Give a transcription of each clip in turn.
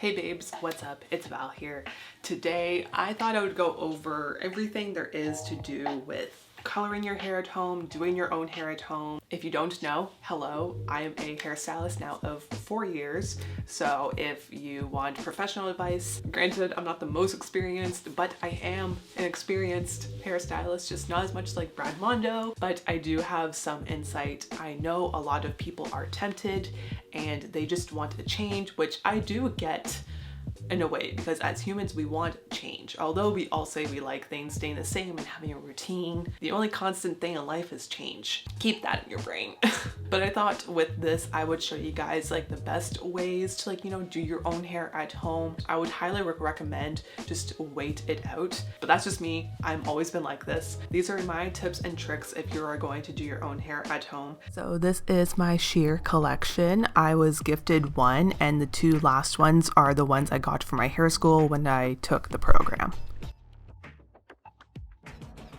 Hey babes, what's up? It's Val here. Today, I thought I would go over everything there is to do with coloring your hair at home, doing your own hair at home. If you don't know, hello, I am a hairstylist now of 4 years. So if you want professional advice, granted, I'm not the most experienced, but I am an experienced hairstylist, just not as much like Brad Mondo, but I do have some insight. I know a lot of people are tempted and they just want a change, which I do get in a way, because as humans we want change. Although we all say we like things staying the same and having a routine, the only constant thing in life is change. Keep that in your brain. But I thought with this I would show you guys like the best ways to do your own hair at home. I would highly recommend just wait it out, but that's just me. I've always been like this. These are my tips and tricks if you are going to do your own hair at home. So this is my sheer collection. I was gifted one, and the two last ones are the ones I got from my hair school when I took the program.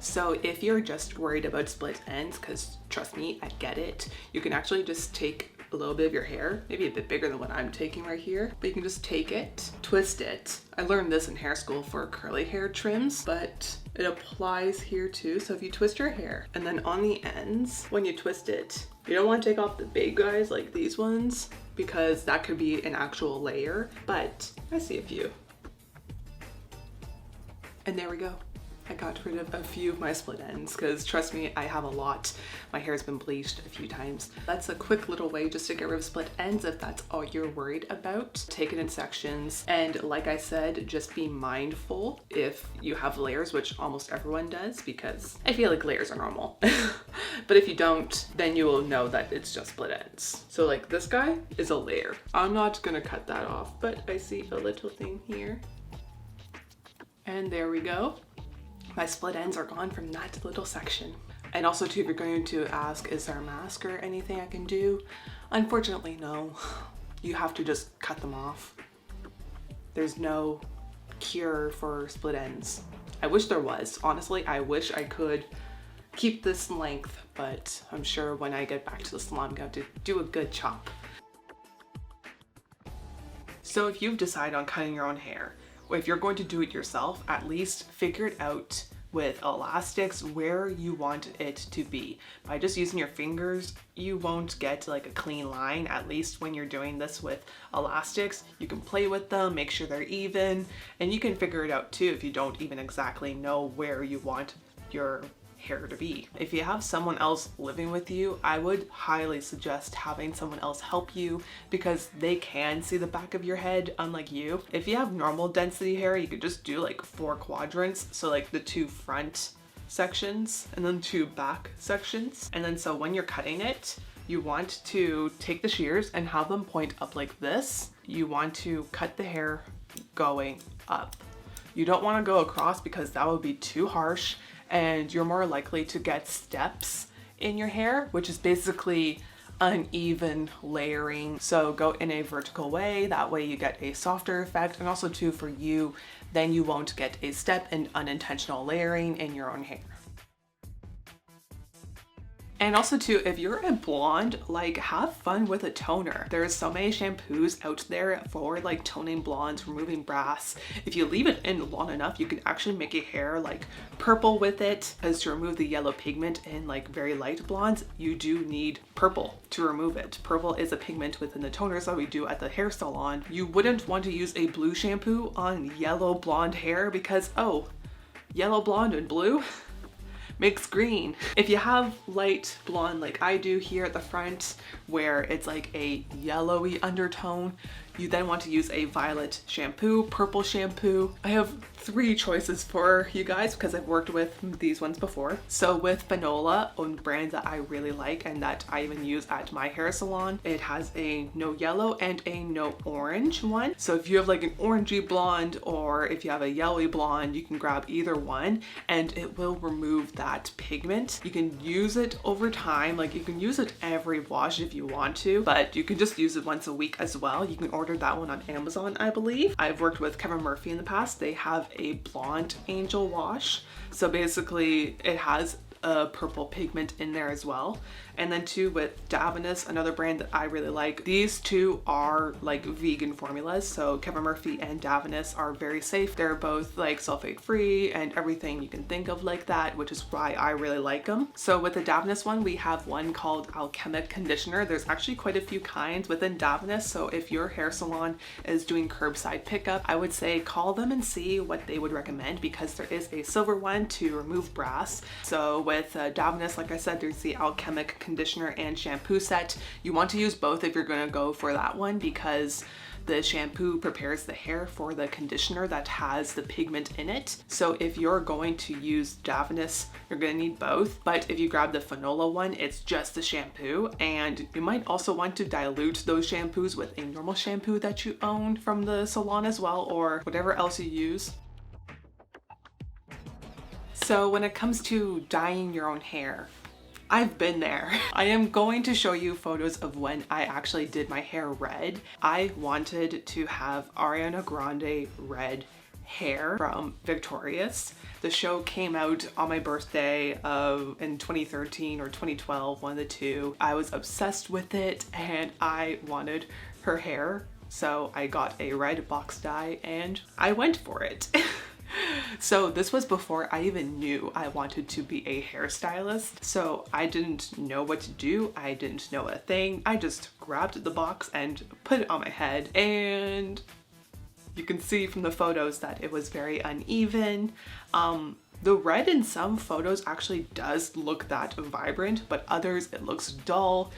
So if you're just worried about split ends, because trust me, I get it, you can actually just take a little bit of your hair, maybe a bit bigger than what I'm taking right here, but you can just take it, twist it. I learned this in hair school for curly hair trims, but it applies here too. So if you twist your hair and then on the ends, when you twist it, you don't want to take off the big guys like these ones, because that could be an actual layer, but I see a few. And there we go. I got rid of a few of my split ends because trust me, I have a lot. My hair's been bleached a few times. That's a quick little way just to get rid of split ends if that's all you're worried about. Take it in sections, and like I said, just be mindful if you have layers, which almost everyone does, because I feel like layers are normal. But if you don't, then you will know that it's just split ends. So like this guy is a layer. I'm not gonna cut that off, but I see a little thing here. And there we go. My split ends are gone from that little section. And also too, if you're going to ask, is there a mask or anything I can do? Unfortunately, no. You have to just cut them off. There's no cure for split ends. I wish there was. Honestly, I wish I could keep this length, but I'm sure when I get back to the salon, I'm going to have to do a good chop. So if you've decided on cutting your own hair, if you're going to do it yourself, at least figure it out with elastics where you want it to be. By just using your fingers, you won't get like a clean line. At least when you're doing this with elastics, you can play with them, make sure they're even, and you can figure it out too if you don't even exactly know where you want your hair to be. If you have someone else living with you, I would highly suggest having someone else help you, because they can see the back of your head, unlike you. If you have normal density hair, you could just do like 4 quadrants, so like the 2 front sections and then 2 back sections. And then so when you're cutting it, you want to take the shears and have them point up like this. You want to cut the hair going up. You don't want to go across because that would be too harsh, and you're more likely to get steps in your hair, which is basically uneven layering. So go in a vertical way, that way you get a softer effect, and also too for you, then you won't get a step and unintentional layering in your own hair. And also too, if you're a blonde, like have fun with a toner. There's so many shampoos out there for like toning blondes, removing brass. If you leave it in long enough, you can actually make your hair like purple with it, because to remove the yellow pigment in like very light blondes, you do need purple to remove it. Purple is a pigment within the toners that we do at the hair salon. You wouldn't want to use a blue shampoo on yellow blonde hair because, oh, yellow blonde and blue makes green. If you have light blonde like I do here at the front, where it's like a yellowy undertone, you then want to use a violet shampoo, purple shampoo. I have 3 choices for you guys because I've worked with these ones before. So with Fanola, a brand that I really like and that I even use at my hair salon, it has a no yellow and a no orange one. So if you have like an orangey blonde, or if you have a yellowy blonde, you can grab either one and it will remove that pigment. You can use it over time, like you can use it every wash if you want to, but you can just use it once a week as well. You can order that one on Amazon, I believe. I've worked with Kevin Murphy in the past. They have a blonde angel wash. So basically it has a purple pigment in there as well. And then too with Davines, another brand that I really like. These two are like vegan formulas. So Kevin Murphy and Davines are very safe. They're both like sulfate free and everything you can think of like that, which is why I really like them. So with the Davines one, we have one called Alchemic Conditioner. There's actually quite a few kinds within Davines. So if your hair salon is doing curbside pickup, I would say call them and see what they would recommend, because there is a silver one to remove brass. So with Davines, like I said, there's the Alchemic Conditioner and shampoo set. You want to use both if you're going to go for that one, because the shampoo prepares the hair for the conditioner that has the pigment in it. So if you're going to use Davines, you're going to need both. But if you grab the Fanola one, it's just the shampoo. And you might also want to dilute those shampoos with a normal shampoo that you own from the salon as well, or whatever else you use. So when it comes to dyeing your own hair, I've been there. I am going to show you photos of when I actually did my hair red. I wanted to have Ariana Grande red hair from Victorious. The show came out on my birthday in 2013 or 2012, one of the two. I was obsessed with it and I wanted her hair. So I got a red box dye and I went for it. So this was before I even knew I wanted to be a hairstylist. So I didn't know what to do. I didn't know a thing. I just grabbed the box and put it on my head, and you can see from the photos that it was very uneven. The red in some photos actually does look that vibrant, but others it looks dull,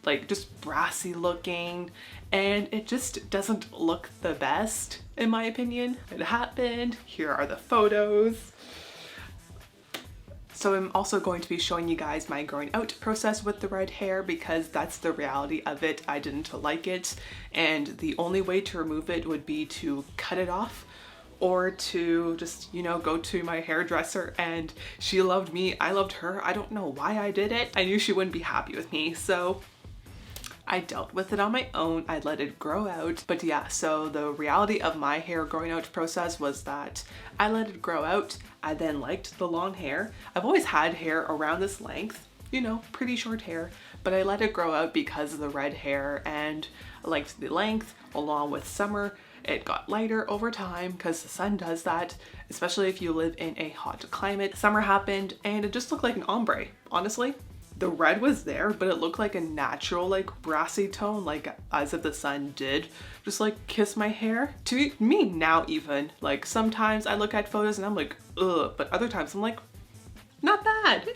like just brassy looking, and it just doesn't look the best in my opinion. It happened. Here are the photos. So I'm also going to be showing you guys my growing out process with the red hair, because that's the reality of it. I didn't like it, and the only way to remove it would be to cut it off, or to just, you know, go to my hairdresser. And she loved me, I loved her. I don't know why I did it. I knew she wouldn't be happy with me, so I dealt with it on my own. I let it grow out. But yeah, so the reality of my hair growing out process was that I let it grow out. I then liked the long hair. I've always had hair around this length, you know, pretty short hair, but I let it grow out because of the red hair, and I liked the length. Along with summer, it got lighter over time because the sun does that, especially if you live in a hot climate. Summer happened and it just looked like an ombre, honestly. The red was there, but it looked like a natural, like brassy tone, like as if the sun did just like kiss my hair. To me now, even like sometimes I look at photos and I'm like, ugh, but other times I'm like, not bad.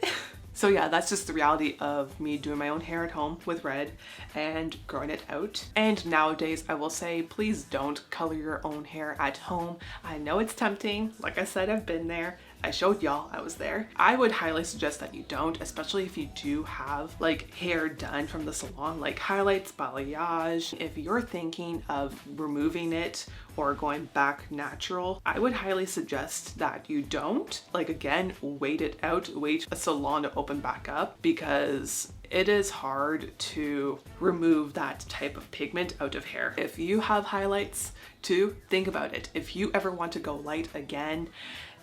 So yeah, that's just the reality of me doing my own hair at home with red and growing it out. And nowadays I will say, please don't color your own hair at home. I know it's tempting. Like I said, I've been there. I showed y'all I was there. I would highly suggest that you don't, especially if you do have like hair done from the salon, like highlights, balayage. If you're thinking of removing it or going back natural, I would highly suggest that you don't. Like again, wait it out, wait a salon to open back up, because it is hard to remove that type of pigment out of hair. If you have highlights too, think about it. If you ever want to go light again,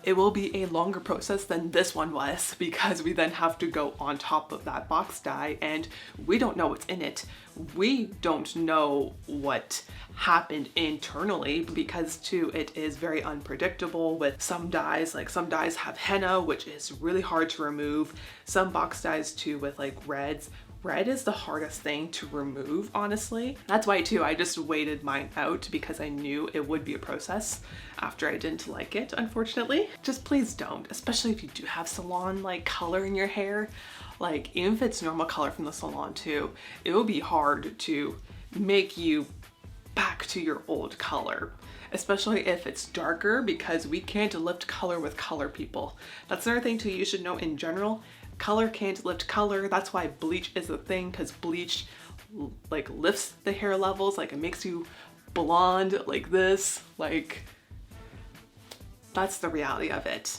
it will be a longer process than this one was, because we then have to go on top of that box dye and we don't know what's in it. We don't know what happened internally, because too, it is very unpredictable with some dyes. Like some dyes have henna, which is really hard to remove. Some box dyes too with like reds. Red is the hardest thing to remove, honestly. That's why too, I just waited mine out, because I knew it would be a process after I didn't like it, unfortunately. Just please don't, especially if you do have salon like color in your hair. Like even if it's normal color from the salon too, it will be hard to make you back to your old color, especially if it's darker, because we can't lift color with color, people. That's another thing too you should know in general. Color can't lift color. That's why bleach is a thing, because bleach like lifts the hair levels, like it makes you blonde like this. Like that's the reality of it.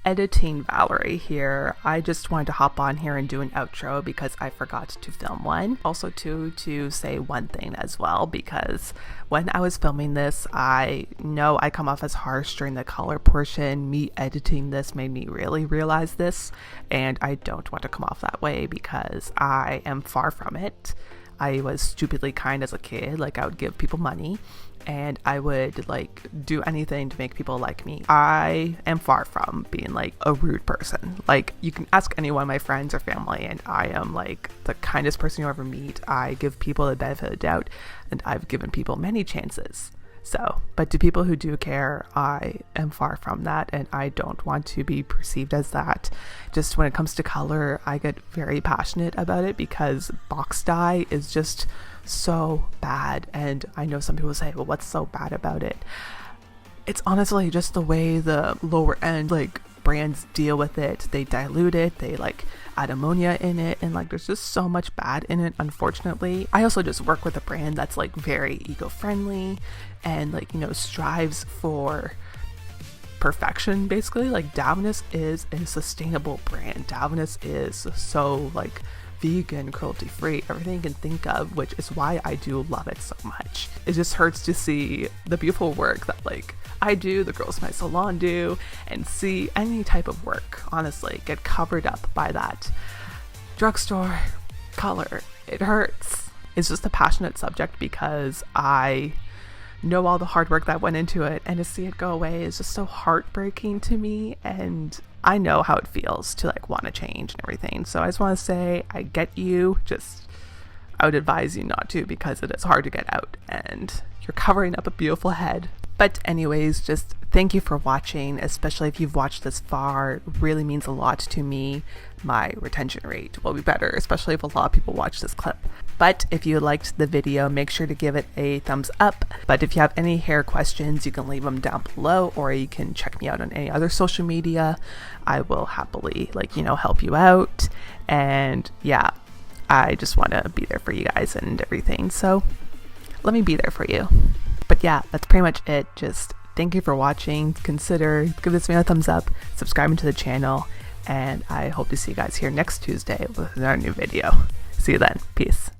editing Valerie here. I just wanted to hop on here and do an outro because I forgot to film one. Also to say one thing as well, because when I was filming this, I know I come off as harsh during the color portion. Me editing this made me really realize this, and I don't want to come off that way because I am far from it. I was stupidly kind as a kid. Like, I would give people money and I would like do anything to make people like me. I am far from being like a rude person. Like, you can ask any one of my friends or family and I am like the kindest person you'll ever meet. I give people the benefit of the doubt and I've given people many chances. So, but to people who do care, I am far from that and I don't want to be perceived as that. Just when it comes to color, I get very passionate about it because box dye is just so bad. And I know some people say, well, what's so bad about it? It's honestly just the way the lower end like brands deal with it. They dilute it, they like add ammonia in it, and like there's just so much bad in it, unfortunately. I also just work with a brand that's like very eco-friendly and like, you know, strives for perfection basically. Like, Davines is a sustainable brand. Davines is so like vegan, cruelty free, everything you can think of, which is why I do love it so much. It just hurts to see the beautiful work that like I do, the girls in my salon do, and see any type of work honestly get covered up by that drugstore color. It hurts. It's just a passionate subject because I know all the hard work that went into it, and to see it go away is just so heartbreaking to me. And I know how it feels to like want to change and everything. So I just want to say I get you. Just I would advise you not to, because it is hard to get out and you're covering up a beautiful head. But anyways, just thank you for watching, especially if you've watched this far. It really means a lot to me. My retention rate will be better, especially if a lot of people watch this clip. But if you liked the video, make sure to give it a thumbs up. But if you have any hair questions, you can leave them down below, or you can check me out on any other social media. I will happily help you out. And yeah, I just want to be there for you guys and everything. So let me be there for you. But yeah, that's pretty much it. Just thank you for watching. Consider give this video a thumbs up, subscribing to the channel, and I hope to see you guys here next Tuesday with another new video. See you then. Peace.